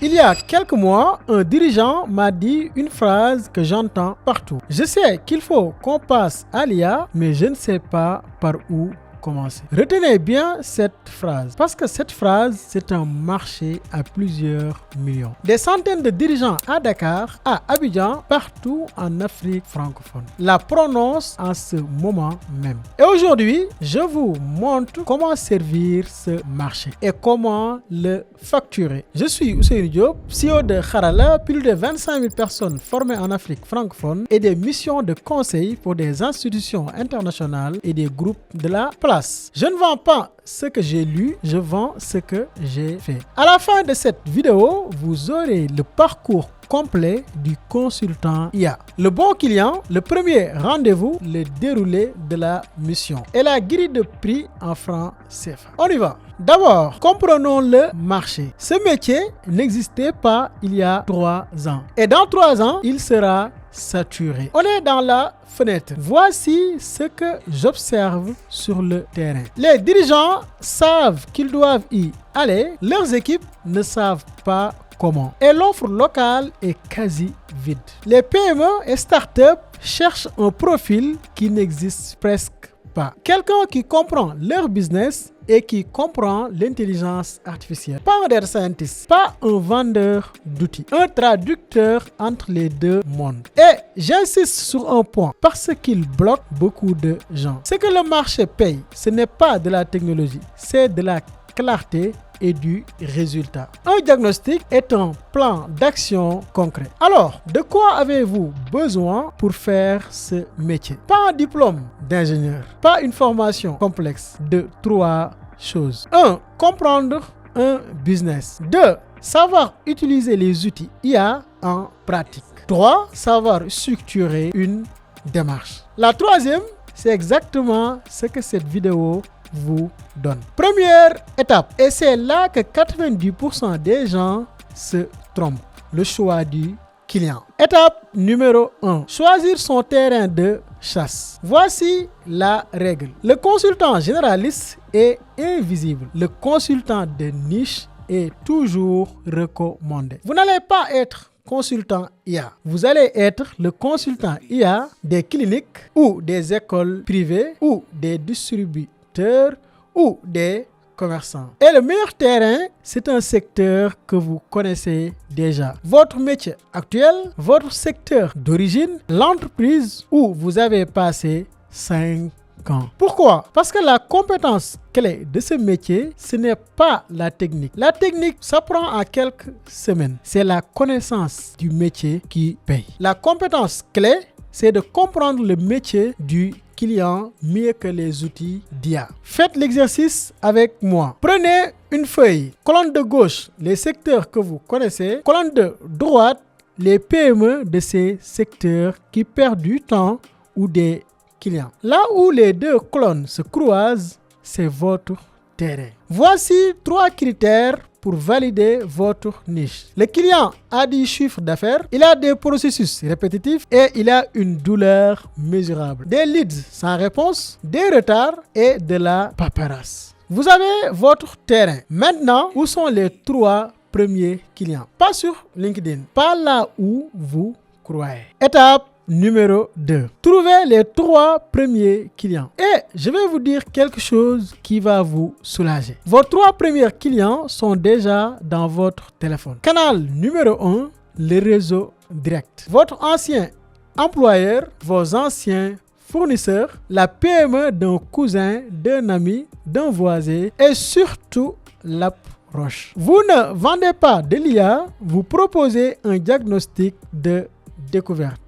Il y a quelques mois, un dirigeant m'a dit une phrase que j'entends partout. Je sais qu'il faut qu'on passe à l'IA, mais je ne sais pas par où commencer. Retenez bien cette phrase, parce que cette phrase, c'est un marché à plusieurs millions. Des centaines de dirigeants à Dakar, à Abidjan, partout en Afrique francophone la prononcent en ce moment même. Et aujourd'hui, je vous montre comment servir ce marché et comment le facturer. Je suis Ousseynou Diop, CEO de Kharala, plus de 25 000 personnes formées en Afrique francophone et des missions de conseil pour des institutions internationales et des groupes de la place. Je ne vends pas ce que j'ai lu, je vends ce que j'ai fait. À la fin de cette vidéo, vous aurez le parcours complet du consultant IA. Le bon client, le premier rendez-vous, le déroulé de la mission et la grille de prix en francs CFA. On y va. D'abord, comprenons le marché. Ce métier n'existait pas il y a 3 ans. Et dans 3 ans, il sera saturé. On est dans la fenêtre. Voici ce que j'observe sur le terrain. Les dirigeants savent qu'ils doivent y aller. Leurs équipes ne savent pas comment. Et l'offre locale est quasi vide. Les PME et startups cherchent un profil qui n'existe presque pas. Quelqu'un qui comprend leur business et qui comprend l'intelligence artificielle. Pas un data scientist, pas un vendeur d'outils, un traducteur entre les deux mondes. Et j'insiste sur un point parce qu'il bloque beaucoup de gens. Ce que le marché paye, ce n'est pas de la technologie, c'est de la clarté et du résultat. Un diagnostic est un plan d'action concret. Alors, de quoi avez-vous besoin pour faire ce métier? Pas un diplôme d'ingénieur, pas une formation complexe de 3 choses. 1. Comprendre un business. 2. Savoir utiliser les outils IA en pratique. 3. Savoir structurer une démarche. La troisième, c'est exactement ce que cette vidéo vous donne. Première étape, et c'est là que 90% des gens se trompent, le choix du client. Étape numéro 1, choisir son terrain de chasse. Voici la règle. Le consultant généraliste est invisible. Le consultant de niche est toujours recommandé. Vous n'allez pas être consultant IA. Vous allez être le consultant IA des cliniques ou des écoles privées ou des distributeurs ou des commerçants. Et le meilleur terrain, c'est un secteur que vous connaissez déjà. Votre métier actuel, votre secteur d'origine, l'entreprise où vous avez passé 5 ans. Pourquoi? Parce que la compétence clé de ce métier, ce n'est pas la technique. La technique s'apprend en quelques semaines. C'est la connaissance du métier qui paye. La compétence clé, c'est de comprendre le métier du client mieux que les outils d'IA. Faites l'exercice avec moi. Prenez une feuille. Colonne de gauche, les secteurs que vous connaissez. Colonne de droite, les PME de ces secteurs qui perdent du temps ou des clients. Là où les 2 colonnes se croisent, c'est votre terrain. Voici 3 critères pour valider votre niche. Le client a du chiffre d'affaires, il a des processus répétitifs et il a une douleur mesurable. Des leads sans réponse, des retards et de la paperasse. Vous avez votre terrain. Maintenant, où sont les 3 premiers clients? Pas sur LinkedIn, pas là où vous croyez. Étape numéro 2. Trouvez les 3 premiers clients. Et je vais vous dire quelque chose qui va vous soulager. Vos 3 premiers clients sont déjà dans votre téléphone. Canal numéro 1, le réseau direct. Votre ancien employeur, vos anciens fournisseurs, la PME d'un cousin, d'un ami, d'un voisin et surtout l'approche. Vous ne vendez pas de l'IA, vous proposez un diagnostic de découverte.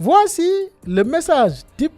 Voici le message type,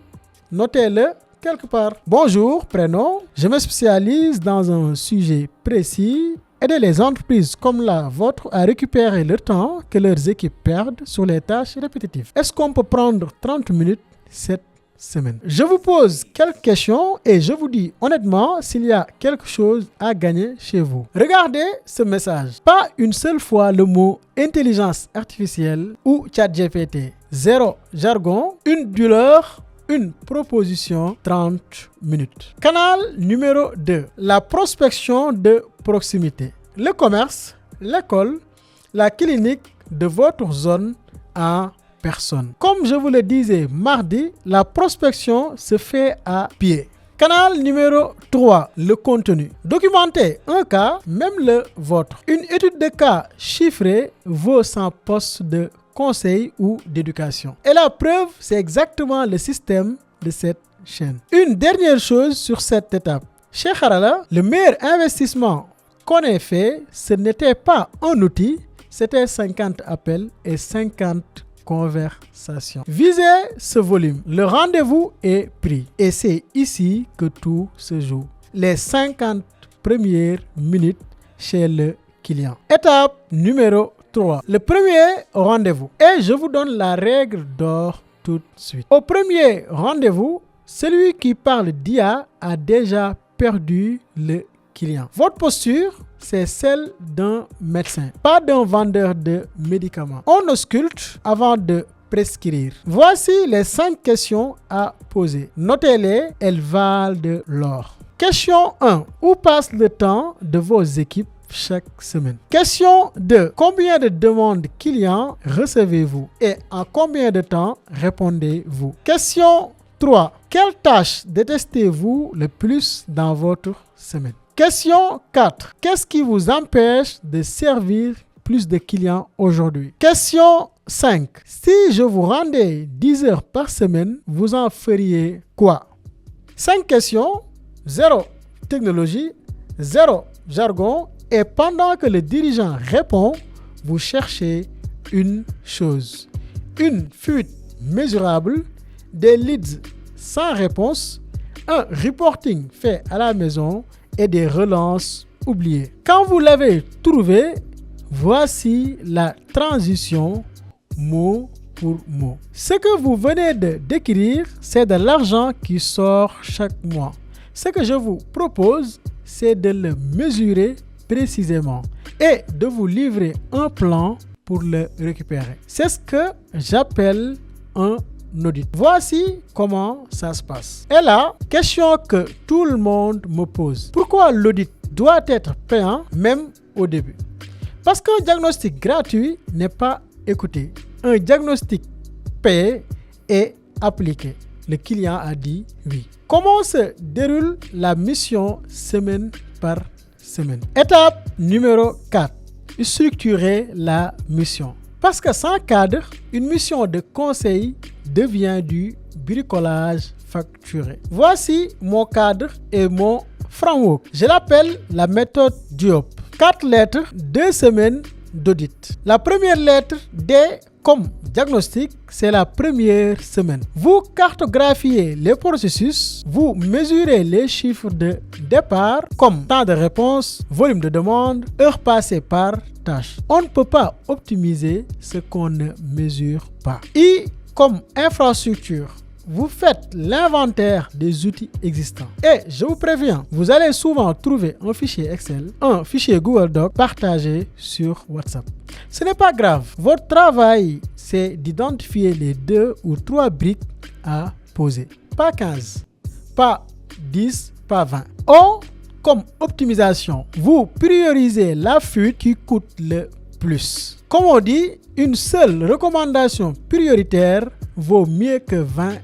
notez-le quelque part. Bonjour, prénom, je me spécialise dans un sujet précis, aider les entreprises comme la vôtre à récupérer le temps que leurs équipes perdent sur les tâches répétitives. Est-ce qu'on peut prendre 30 minutes cette semaine? Je vous pose quelques questions et je vous dis honnêtement s'il y a quelque chose à gagner chez vous. Regardez ce message. Pas une seule fois le mot intelligence artificielle ou ChatGPT. 0 jargon, une douleur, une proposition, 30 minutes. Canal numéro 2. La prospection de proximité. Le commerce, l'école, la clinique de votre zone en personne. Comme je vous le disais mardi, la prospection se fait à pied. Canal numéro 3, le contenu. Documentez un cas, même le vôtre. Une étude de cas chiffrée vaut 100 postes de conseil ou d'éducation. Et la preuve, c'est exactement le système de cette chaîne. Une dernière chose sur cette étape. Chez Harala, le meilleur investissement qu'on ait fait, ce n'était pas un outil, c'était 50 appels et 50 conversations. Visez ce volume. Le rendez-vous est pris. Et c'est ici que tout se joue. Les 50 premières minutes chez le client. Étape numéro 3. Le premier rendez-vous. Et je vous donne la règle d'or tout de suite. Au premier rendez-vous, celui qui parle d'IA a déjà perdu le client. Votre posture, c'est celle d'un médecin, pas d'un vendeur de médicaments. On ausculte avant de prescrire. Voici les 5 questions à poser. Notez-les, elles valent de l'or. Question 1. Où passe le temps de vos équipes chaque semaine? Question 2. Combien de demandes clients recevez-vous et en combien de temps répondez-vous? Question 3. Quelle tâche détestez-vous le plus dans votre semaine? Question 4. Qu'est-ce qui vous empêche de servir plus de clients aujourd'hui? Question 5. Si je vous rendais 10 heures par semaine, vous en feriez quoi? 5 questions, 0 technologie, 0 jargon, et pendant que le dirigeant répond, vous cherchez une chose. Une fuite mesurable, des leads sans réponse, un reporting fait à la maison et des relances oubliées. Quand vous l'avez trouvé, voici la transition mot pour mot. Ce que vous venez de décrire, c'est de l'argent qui sort chaque mois. Ce que je vous propose, c'est de le mesurer précisément et de vous livrer un plan pour le récupérer. C'est ce que j'appelle un audit. Voici comment ça se passe. Et là, question que tout le monde me pose. Pourquoi l'audit doit être payant même au début? Parce qu'un diagnostic gratuit n'est pas écouté. Un diagnostic payé est appliqué. Le client a dit oui. Comment se déroule la mission semaine par semaine? Étape numéro 4. Structurer la mission. Parce que sans cadre, une mission de conseil devient du bricolage facturé. Voici mon cadre et mon framework. Je l'appelle la méthode Diop. 4 lettres, 2 semaines d'audit. La première lettre, D comme diagnostic, c'est la première semaine. Vous cartographiez les processus, vous mesurez les chiffres de départ comme temps de réponse, volume de demande, heures passées par tâche. On ne peut pas optimiser ce qu'on ne mesure pas. I comme infrastructure. Vous faites l'inventaire des outils existants. Et je vous préviens, vous allez souvent trouver un fichier Excel, un fichier Google Doc partagé sur WhatsApp. Ce n'est pas grave. Votre travail, c'est d'identifier les 2 ou 3 briques à poser. Pas 15, pas 10, pas 20. O comme optimisation. Vous priorisez la fuite qui coûte le plus. Comme on dit, une seule recommandation prioritaire vaut mieux que 20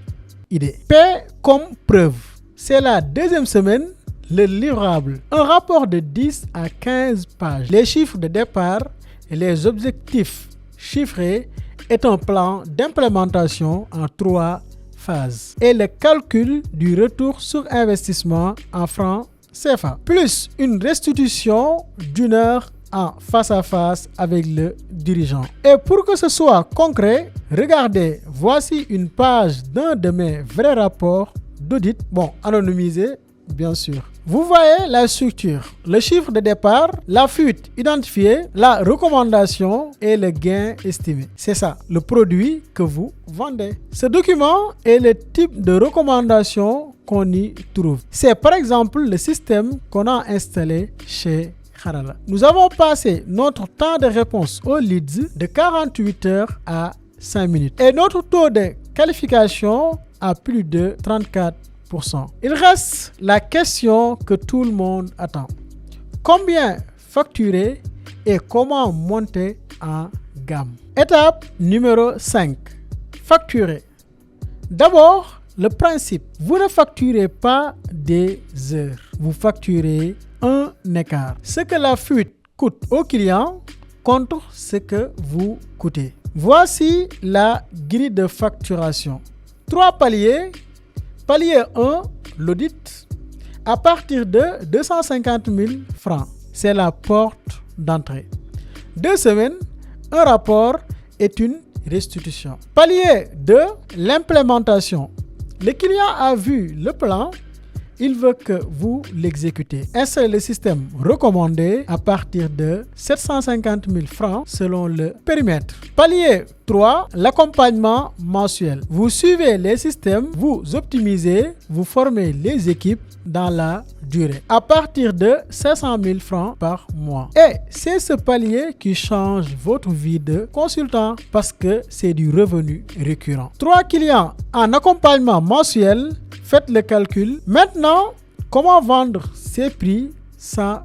idées. P comme preuve. C'est la deuxième semaine, le livrable. Un rapport de 10 à 15 pages. Les chiffres de départ et les objectifs chiffrés est un plan d'implémentation en 3 phases. Et le calcul du retour sur investissement en francs CFA. Plus une restitution d'1 heure en face à face avec le dirigeant. Et pour que ce soit concret, regardez, voici une page d'un de mes vrais rapports d'audit, anonymisé bien sûr. Vous voyez la structure, le chiffre de départ, la fuite identifiée, la recommandation et le gain estimé. C'est ça, le produit que vous vendez. Ce document est le type de recommandation qu'on y trouve. C'est par exemple le système qu'on a installé chez Harala. Nous avons passé notre temps de réponse aux leads de 48 heures à 5 minutes et notre taux de qualification à plus de 34%. Il reste la question que tout le monde attend. Combien facturer et comment monter en gamme. Étape numéro 5. Facturer. D'abord, le principe. Vous ne facturez pas des heures. Vous facturez un écart. Ce que la fuite coûte au client contre ce que vous coûtez. Voici la grille de facturation. 3 paliers. Palier 1, l'audit. À partir de 250 000 francs. C'est la porte d'entrée. 2 semaines, un rapport est une restitution. Palier 2, l'implémentation. Le client a vu le plan, il veut que vous l'exécutez. Installez le système recommandé à partir de 750 000 francs selon le périmètre. Palier 3, l'accompagnement mensuel. Vous suivez les systèmes, vous optimisez, vous formez les équipes dans la durée. À partir de 500 000 francs par mois. Et c'est ce palier qui change votre vie de consultant parce que c'est du revenu récurrent. 3 clients en accompagnement mensuel. Faites le calcul. Maintenant, comment vendre ces prix sans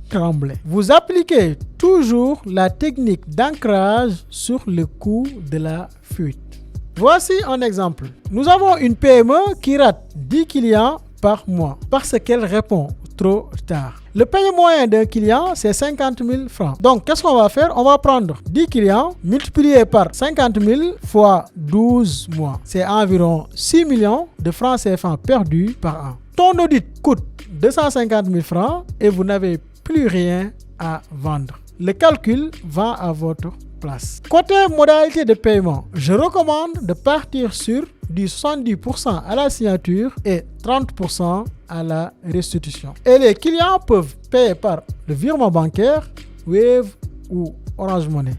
trembler? Vous appliquez toujours la technique d'ancrage sur le coût de la fuite. Voici un exemple. Nous avons une PME qui rate 10 clients par mois parce qu'elle répond trop tard. Le paiement moyen d'un client, c'est 50 000 francs. Donc, qu'est-ce qu'on va faire? On va prendre 10 clients multipliés par 50 000 fois 12 mois. C'est environ 6 millions de francs CFA perdus par an. Ton audit coûte 250 000 francs et vous n'avez plus rien à vendre. Le calcul va à votre place. Côté modalité de paiement, je recommande de partir sur du 70% à la signature et 30% à la restitution. Et les clients peuvent payer par le virement bancaire, Wave ou Orange Money.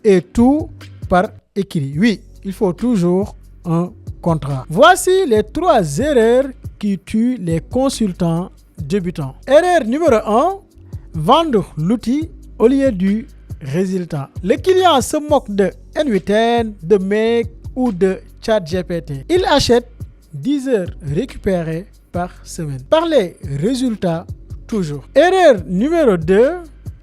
Et tout par écrit. Oui, il faut toujours un contrat. Voici les 3 erreurs qui tuent les consultants débutants. Erreur numéro 1, vendre l'outil au lieu du résultat. Le client se moque de N8N, de Make ou de ChatGPT. Il achète 10 heures récupérées par semaine. Par les résultats, toujours. Erreur numéro 2,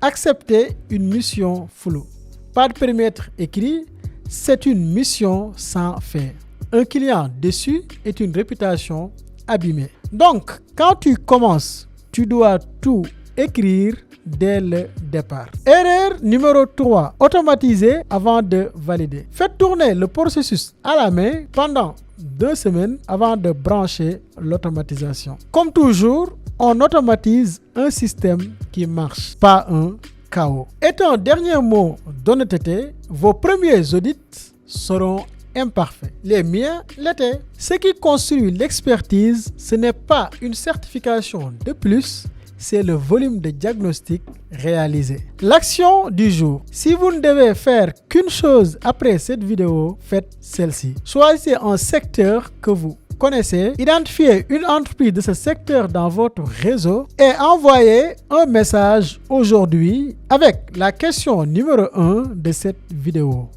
accepter une mission floue. Pas de périmètre écrit, c'est une mission sans fin. Un client déçu est une réputation abîmée. Donc, quand tu commences, tu dois tout écrire dès le départ. Erreur numéro 3, automatiser avant de valider. Faites tourner le processus à la main pendant 2 semaines avant de brancher l'automatisation. Comme toujours, on automatise un système qui marche, pas un chaos. Et un dernier mot d'honnêteté, vos premiers audits seront imparfaits. Les miens l'étaient. Ce qui construit l'expertise, ce n'est pas une certification de plus, c'est le volume de diagnostic réalisé. L'action du jour. Si vous ne devez faire qu'une chose après cette vidéo, faites celle-ci. Choisissez un secteur que vous connaissez, identifiez une entreprise de ce secteur dans votre réseau et envoyez un message aujourd'hui avec la question numéro 1 de cette vidéo.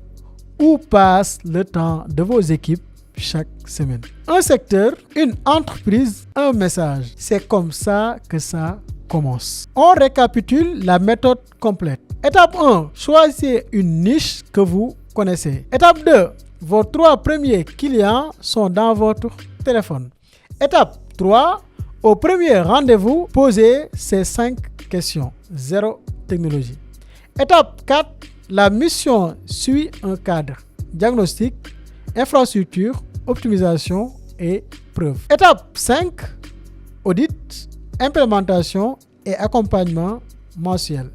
Où passe le temps de vos équipes chaque semaine? Un secteur, une entreprise, un message. C'est comme ça que ça commence. On récapitule la méthode complète. Étape 1, choisissez une niche que vous connaissez. Étape 2, vos 3 premiers clients sont dans votre téléphone. Étape 3, au premier rendez-vous, posez ces 5 questions. 0 technologie. Étape 4, la mission suit un cadre. Diagnostic, infrastructure, optimisation et preuve. Étape 5, audit, implémentation et accompagnement mensuel.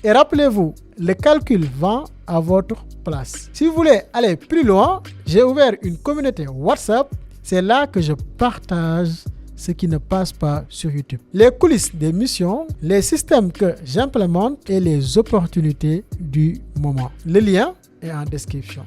Et rappelez-vous, le calcul va à votre place. Si vous voulez aller plus loin, j'ai ouvert une communauté WhatsApp. C'est là que je partage ce qui ne passe pas sur YouTube. Les coulisses des missions, les systèmes que j'implémente et les opportunités du moment. Le lien est en description.